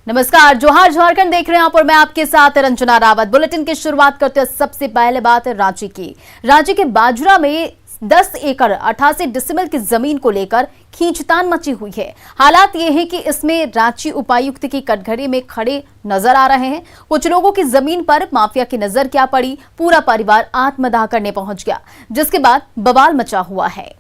नमस्कार, जोहार झारखंड देख रहे हैं आप और मैं आपके साथ रंजना रावत। बुलेटिन की शुरुआत करते हैं सबसे पहले बात है रांची की। रांची के बाजुरा में 10 एकड़ 88 डिसिमल की जमीन को लेकर खींचतान मची हुई है। हालात ये है कि इसमें रांची उपायुक्त की कटघरे में खड़े नजर आ रहे हैं। कुछ लोगों की जमीन पर माफिया की नजर क्या पड़ी, पूरा परिवार आत्मदाह करने पहुंच गया, जिसके बाद बवाल मचा हुआ है।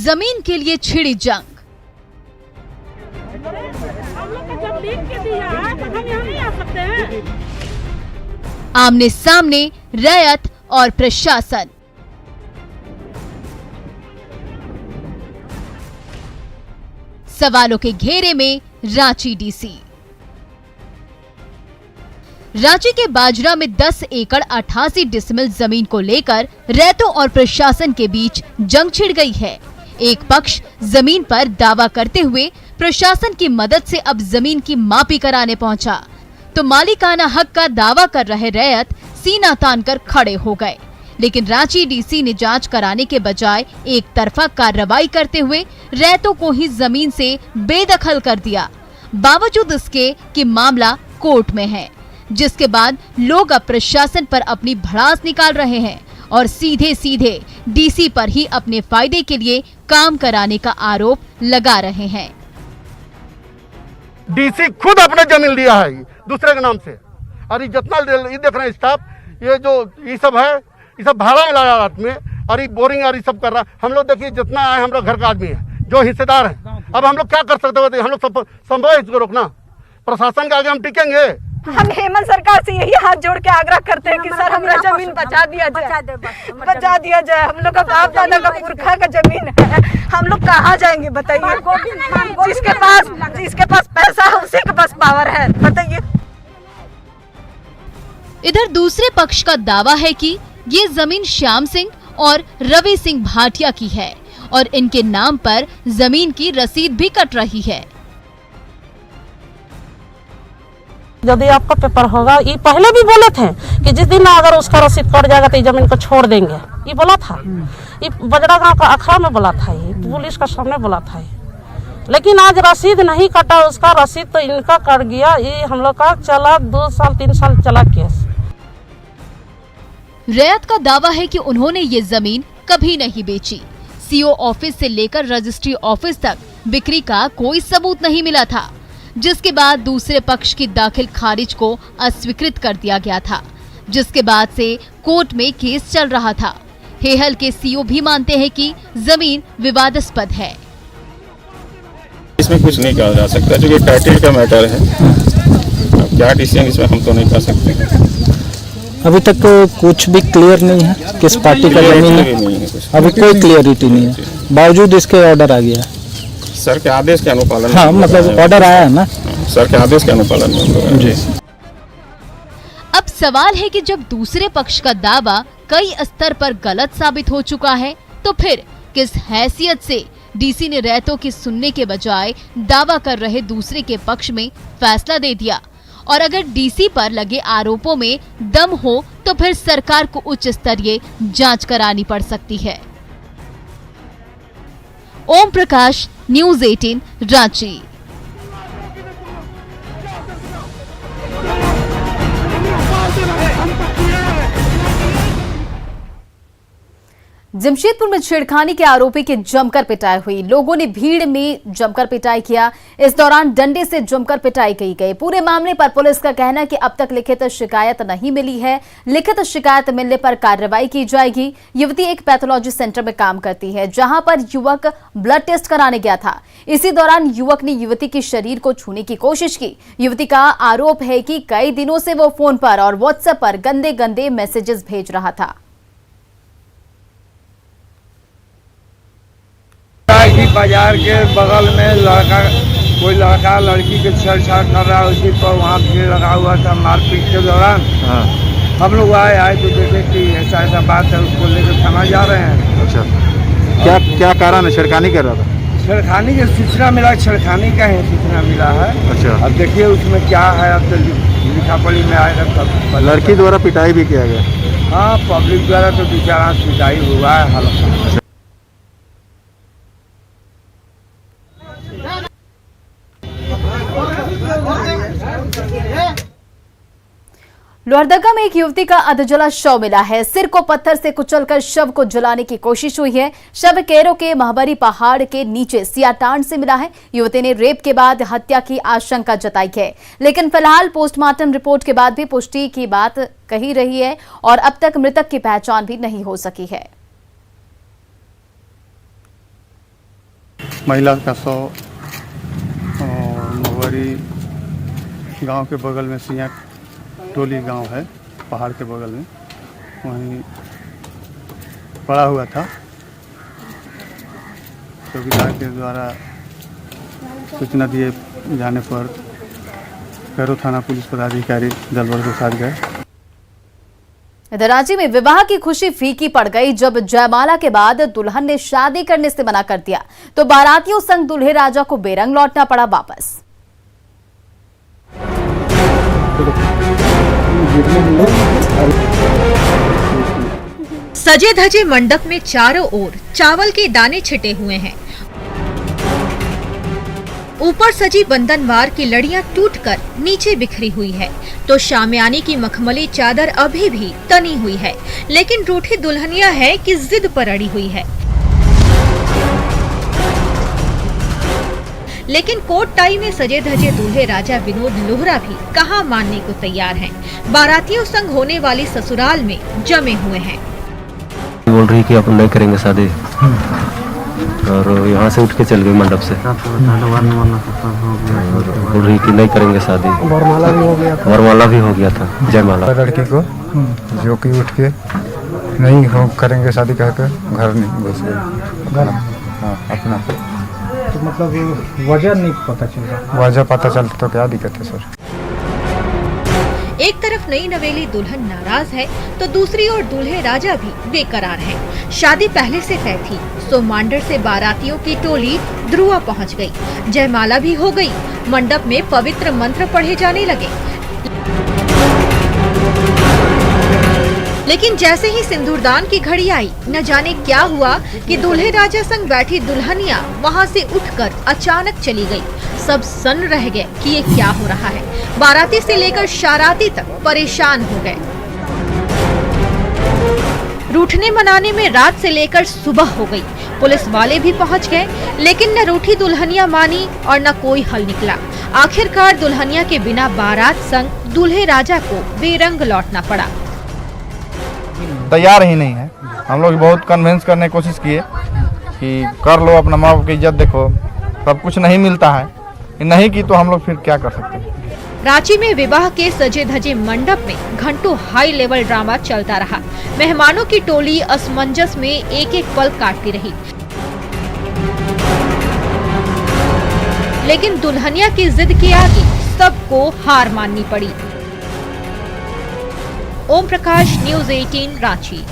जमीन के लिए छिड़ी जंग। आमने सामने रैयत और प्रशासन। सवालों के घेरे में रांची डीसी। रांची के बाजरा में 10 एकड़ 88 डिसमिल जमीन को लेकर रैयतों और प्रशासन के बीच जंग छिड़ गई है। एक पक्ष जमीन पर दावा करते हुए प्रशासन की मदद से अब जमीन की मापी कराने पहुंचा, तो मालिकाना हक का दावा कर रहे रैयत सीना तानकर खड़े हो गए। लेकिन रांची डीसी ने जांच कराने के बजाय एक तरफा कार्रवाई करते हुए रैयतों को ही जमीन से बेदखल कर दिया, बावजूद इसके कि मामला कोर्ट में है। जिसके बाद लोग अब प्रशासन पर अपनी भड़ास निकाल रहे हैं और सीधे सीधे डीसी पर ही अपने फायदे के लिए काम कराने का आरोप लगा रहे हैं। डीसी खुद अपने जमीन लिया है दूसरे के नाम से, और ये जितना ये देख रहे हैं स्टाफ, ये जो ये सब है, ये सब भाड़ा में लगा रात में, और ये बोरिंग और ये सब कर रहा। हम लोग देखिए जितना आए हम लोग घर का आदमी है, जो हिस्सेदार है, अब हम लोग क्या कर सकते हैं? हम लोग सब संभव है इसको रोकना? प्रशासन के आगे हम टिकेंगे? हम हेमंत सरकार से यही हाथ जोड़ के आग्रह करते हैं कि सर हमारा जमीन बचा दिया जाए। हम लोग का बाप दादा का पुरखा का जमीन है, हम लोग कहाँ जाएंगे बताइए? जिसके पास पैसा है उसी के पास पावर है, बताइए। इधर दूसरे पक्ष का दावा है कि ये जमीन श्याम सिंह और रवि सिंह भाटिया की है और इनके नाम पर जमीन की रसीद भी कट रही है। यदि आपका पेपर होगा, ये पहले भी बोले थे कि जिस दिन अगर उसका रसीद कट जाएगा तो ये जमीन को छोड़ देंगे, ये बोला था। ये बजरा गांव का अखड़ा में बोला था, ये पुलिस का सामने बोला था ये। लेकिन आज रसीद नहीं कटा, उसका रसीद तो इनका कट गया। ये हम लोग का चला 2 साल 3 साल चला केस। रैयत का दावा है कि उन्होंने ये जमीन कभी नहीं बेची। सीओ ऑफिस से लेकर रजिस्ट्री ऑफिस तक बिक्री का कोई सबूत नहीं मिला था, जिसके बाद दूसरे पक्ष की दाखिल खारिज को अस्वीकृत कर दिया गया था, जिसके बाद से कोर्ट में केस चल रहा था। हेहल के सीओ भी मानते हैं कि जमीन विवादास्पद है। इसमें कुछ नहीं कहा जा सकता, जो कि टाइटल का मैटर है। अब क्या डिसीजन इसमें हम तो नहीं कर सकते। अभी तक तो कुछ भी क्लियर नहीं है, किस पार्टी का जमीन है, अभी कोई क्लियरिटी नहीं है, बावजूद इसके ऑर्डर आ गया। सर के आदेश के अनुपालन। हाँ, मतलब ऑर्डर आया है ना, सर के आदेश के अनुपालन में जी। अब सवाल है कि जब दूसरे पक्ष का दावा कई स्तर पर गलत साबित हो चुका है, तो फिर किस हैसियत से डीसी ने रैयतों की सुनने के बजाय दावा कर रहे दूसरे के पक्ष में फैसला दे दिया? और अगर डीसी पर लगे आरोपों में दम हो तो फिर सरकार को उच्च स्तरीय जांच करानी पड़ सकती है। ओम प्रकाश, न्यूज़ 18, रांची। जमशेदपुर में छेड़खानी के आरोपी की जमकर पिटाई हुई। लोगों ने भीड़ में जमकर पिटाई किया। इस दौरान डंडे से जमकर पिटाई की गई। पूरे मामले पर पुलिस का कहना है कि अब तक लिखित शिकायत नहीं मिली है। लिखित शिकायत मिलने पर कार्रवाई की जाएगी। युवती एक पैथोलॉजी सेंटर में काम करती है, जहां पर युवक ब्लड टेस्ट कराने गया था। इसी दौरान युवक ने युवती के शरीर को छूने की कोशिश की। युवती का आरोप है कि कई दिनों से वो फोन पर और व्हाट्सएप पर गंदे गंदे मैसेजेस भेज रहा था। बाजार के बगल में कोई लड़का लड़की के छेड़छाड़ कर रहा है, उसी पर वहाँ भीड़ लगा हुआ था। मारपीट के दौरान हम लोग आए तो देखे कि ऐसा बात है, उसको लेकर थाना जा रहे हैं। अच्छा, क्या कारण है? छेड़खानी कर रहा था? छेड़खानी की सूचना मिला, छेड़खानी का ही सूचना मिला है। अच्छा, अब देखिए उसमें क्या है, अब तो लिखा पढ़ी में आएगा तब। लड़की द्वारा पिटाई भी किया गया? हाँ, पब्लिक द्वारा तो बेचारा पिटाई हुआ है हल्का। लोहरदगा में एक युवती का अधजला शव मिला है। सिर को पत्थर से कुचलकर शव को जलाने की कोशिश हुई है। शव कैरो के महाबरी पहाड़ के नीचे सियाटांड से मिला है। युवती ने रेप के बाद हत्या की आशंका जताई है, लेकिन फिलहाल पोस्टमार्टम रिपोर्ट के बाद भी पुष्टि की बात कही रही है और अब तक मृतक की पहचान भी नहीं हो सकी है। महिला का शव महाबरी गांव के बगल में सिया टोली गांव है, पहाड़ के बगल में, वहीं पड़ा हुआ था। चौकीदार के द्वारा सूचना दिए जाने पर कैरो थाना पुलिस पदाधिकारी दल बल के साथ गए। इधर रांची में विवाह की खुशी फीकी पड़ गई जब जयमाला के बाद दुल्हन ने शादी करने से मना कर दिया तो बारातियों संग दूल्हे राजा को बेरंग लौटना पड़ा वापस। सजे धजे मंडप में चारों ओर चावल के दाने छिटे हुए हैं। ऊपर सजी बंधनवार की लड़ियां टूटकर नीचे बिखरी हुई है तो शामियानी की मखमली चादर अभी भी तनी हुई है, लेकिन रूठी दुल्हनिया है कि जिद पर अड़ी हुई है। लेकिन कोट टाई में सजे धजे दूल्हे राजा विनोद लोहरा भी कहां मानने को तैयार हैं। बारातियों संग होने वाली ससुराल में जमे हुए हैं। बोल रही कि अपन नहीं करेंगे शादी और यहाँ से उठ के चल गई मंडप से। बोल रही कि नहीं करेंगे शादी। वरमाला भी हो गया था जयमाला। लड़की को जो कि उठ के नहीं हो करेंगे शादी कहकर घर नहीं घुस गए। हाँ अपना तो मतलब वजह नहीं पता चल रहा। वजह पता चलता तो क्या दिक्कत है सर। एक तरफ नई नवेली दुल्हन नाराज है तो दूसरी ओर दूल्हे राजा भी बेकरार हैं। शादी पहले से तय थी, सो मांडर से बारातियों की टोली ध्रुवा पहुंच गई। जयमाला भी हो गई, मंडप में पवित्र मंत्र पढ़े जाने लगे। लेकिन जैसे ही सिंदूरदान की घड़ी आई, न जाने क्या हुआ कि दूल्हे राजा संग बैठी दुल्हनिया वहां से उठकर अचानक चली गई। सब सन्न रह गए कि ये क्या हो रहा है। बाराती से लेकर शाराती तक परेशान हो गए। रूठने मनाने में रात से लेकर सुबह हो गई। पुलिस वाले भी पहुंच गए, लेकिन न रूठी दुल्हनिया मानी और न कोई हल निकला। आखिरकार दुल्हनिया के बिना बारात संग दूल्हे राजा को बेरंग लौटना पड़ा। तैयार ही नहीं है। हम लोग बहुत कन्विंस करने की कोशिश किए कि कर लो, अपना माँ बाप की इज्जत देखो, सब कुछ नहीं मिलता है। नहीं की तो हम लोग फिर क्या कर सकते हैं। रांची में विवाह के सजे धजे मंडप में घंटों हाई लेवल ड्रामा चलता रहा। मेहमानों की टोली असमंजस में एक एक पल काटती रही, लेकिन दुल्हनिया की जिद के आगे सबको हार माननी पड़ी। ओम प्रकाश, न्यूज़ 18 रांची।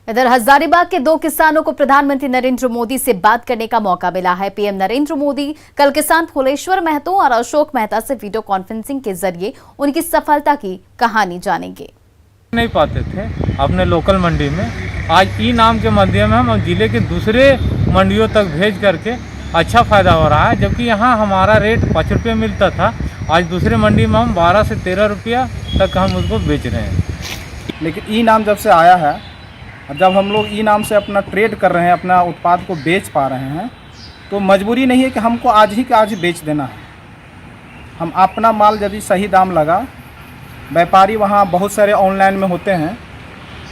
इधर हजारीबाग के 2 किसानों को प्रधानमंत्री नरेंद्र मोदी से बात करने का मौका मिला है। पीएम नरेंद्र मोदी कल किसान फुलेश्वर महतो और अशोक मेहता से वीडियो कॉन्फ्रेंसिंग के जरिए उनकी सफलता की कहानी जानेंगे। नहीं पाते थे अपने लोकल मंडी में, आज ई नाम के माध्यम में हम जिले के दूसरे मंडियों तक भेज करके अच्छा फायदा हो रहा है। जबकि यहाँ हमारा रेट 5 रुपये मिलता था, आज दूसरे मंडी में हम 12 से 13 रुपया तक हम उसको बेच रहे हैं। लेकिन ई नाम जब से आया है, जब हम लोग ई नाम से अपना ट्रेड कर रहे हैं, अपना उत्पाद को बेच पा रहे हैं, तो मजबूरी नहीं है कि हमको आज ही के आज बेच देना है। हम अपना माल यदि सही दाम लगा, व्यापारी वहाँ बहुत सारे ऑनलाइन में होते हैं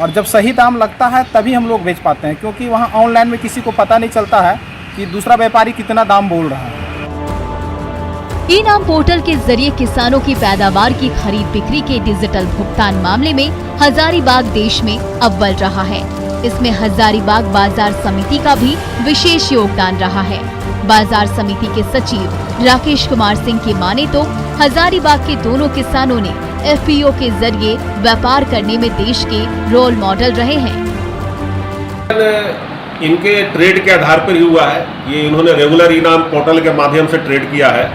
और जब सही दाम लगता है तभी हम लोग बेच पाते हैं, क्योंकि वहाँ ऑनलाइन में किसी को पता नहीं चलता है कि दूसरा व्यापारी कितना दाम बोल रहा है। ई नाम पोर्टल के जरिए किसानों की पैदावार की खरीद बिक्री के डिजिटल भुगतान मामले में हजारीबाग देश में अव्वल रहा है। इसमें हजारीबाग बाजार समिति का भी विशेष योगदान रहा है। बाजार समिति के सचिव राकेश कुमार सिंह की माने तो हजारीबाग के दोनों किसानों ने एफपीओ के जरिए व्यापार करने में देश के रोल मॉडल रहे हैं। इनके ट्रेड के आधार पर ही हुआ है। ये इन्होंने रेगुलर इनाम पोर्टल के माध्यम से ट्रेड किया है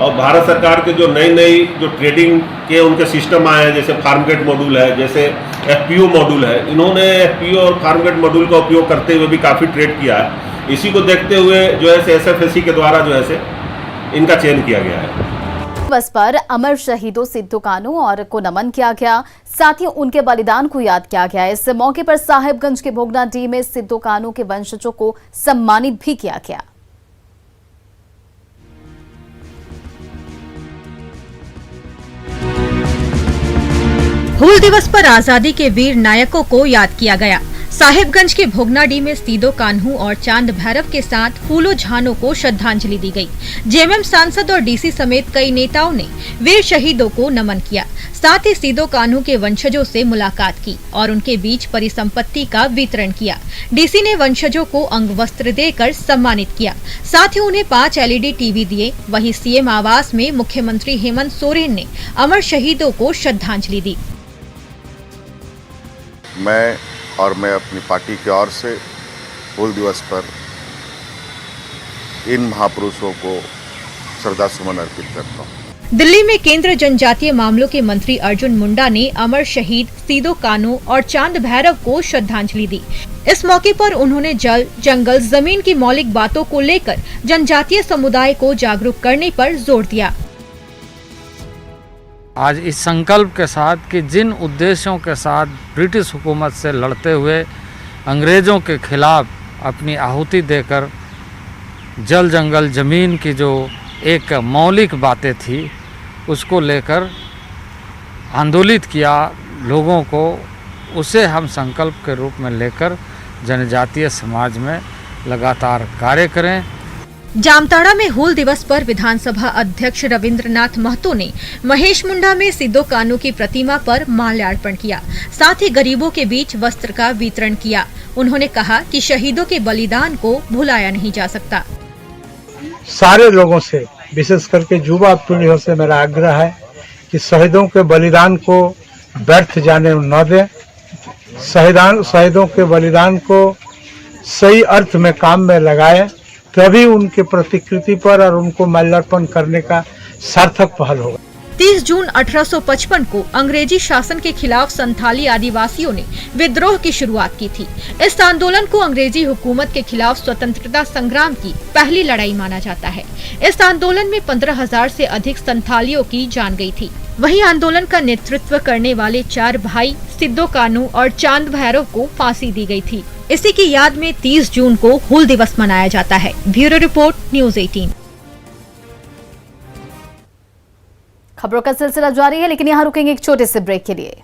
और भारत सरकार के जो नई जो ट्रेडिंग के उनके सिस्टम आए हैं, जैसे फार्मगेट मॉड्यूल है, जैसे एफपीओ मॉड्यूल है, इन्होंने एफपीओ और फार्मगेट मॉड्यूल का उपयोग करते हुए भी काफ़ी ट्रेड किया है। इसी को देखते हुए जो है एसएफएससी के द्वारा जो है इनका चयन किया गया है। दिवस पर अमर शहीदों सिद्धू कान्हू और को नमन किया गया, साथ ही उनके बलिदान को याद किया गया। इस मौके पर साहिबगंज के भोगनाडीह में सिद्धू कान्हू के वंशजों को सम्मानित भी किया गया। हूल दिवस पर आजादी के वीर नायकों को याद किया गया। साहिबगंज के भोगनाडीह में सिद्धू कान्हू और चांद भैरव के साथ फूलों झानों को श्रद्धांजलि दी गई। जेएमएम सांसद और डीसी समेत कई नेताओं ने वीर शहीदों को नमन किया। साथ ही सिद्धू कान्हू के वंशजों से मुलाकात की और उनके बीच परिसंपत्ति का वितरण किया। डीसी ने वंशजों को अंग वस्त्र देकर सम्मानित किया। साथ ही उन्हें 5 LED टीवी दिए। वहीं सीएम आवास में मुख्यमंत्री हेमंत सोरेन ने अमर शहीदों को श्रद्धांजलि दी। मैं अपनी पार्टी की ओर से हूल दिवस पर इन महापुरुषों को श्रद्धा सुमन अर्पित करता हूँ। दिल्ली में केंद्र जनजातीय मामलों के मंत्री अर्जुन मुंडा ने अमर शहीद सिद्धू कान्हू और चांद भैरव को श्रद्धांजलि दी। इस मौके पर उन्होंने जल, जंगल, जमीन की मौलिक बातों को लेकर जनजातीय समुदाय को जागरूक करने पर जोर दिया। आज इस संकल्प के साथ कि जिन उद्देश्यों के साथ ब्रिटिश हुकूमत से लड़ते हुए अंग्रेज़ों के खिलाफ अपनी आहुति देकर जल, जंगल, ज़मीन की जो एक मौलिक बातें थी उसको लेकर आंदोलित किया लोगों को, उसे हम संकल्प के रूप में लेकर जनजातीय समाज में लगातार कार्य करें। जामताड़ा में हूल दिवस पर विधानसभा अध्यक्ष रविंद्रनाथ महतो ने महेश मुंडा में सिद्धू कान्हू की प्रतिमा पर माल्यार्पण किया। साथ ही गरीबों के बीच वस्त्र का वितरण किया। उन्होंने कहा कि शहीदों के बलिदान को भुलाया नहीं जा सकता। सारे लोगों से, विशेष करके युवा पीढ़ियों से मेरा आग्रह है कि शहीदों के बलिदान को व्यर्थ जाने न दें। शहीदों के बलिदान को सही अर्थ में काम में लगाएं, तभी उनके प्रतिकृति पर और उनको माल्यार्पण करने का सार्थक पहल होगा। 30 जून 1855 को अंग्रेजी शासन के खिलाफ संथाली आदिवासियों ने विद्रोह की शुरुआत की थी। इस आंदोलन को अंग्रेजी हुकूमत के खिलाफ स्वतंत्रता संग्राम की पहली लड़ाई माना जाता है। इस आंदोलन में 15,000 से अधिक संथालियों की जान गई थी। वहीं आंदोलन का नेतृत्व करने वाले 4 भाई सिद्धू कान्हू और चांद भैरव को फांसी दी गई थी। इसी की याद में 30 जून को हूल दिवस मनाया जाता है। Bureau report, news 18। खबरों का सिलसिला जारी है, लेकिन यहाँ रुकेंगे एक छोटे से ब्रेक के लिए।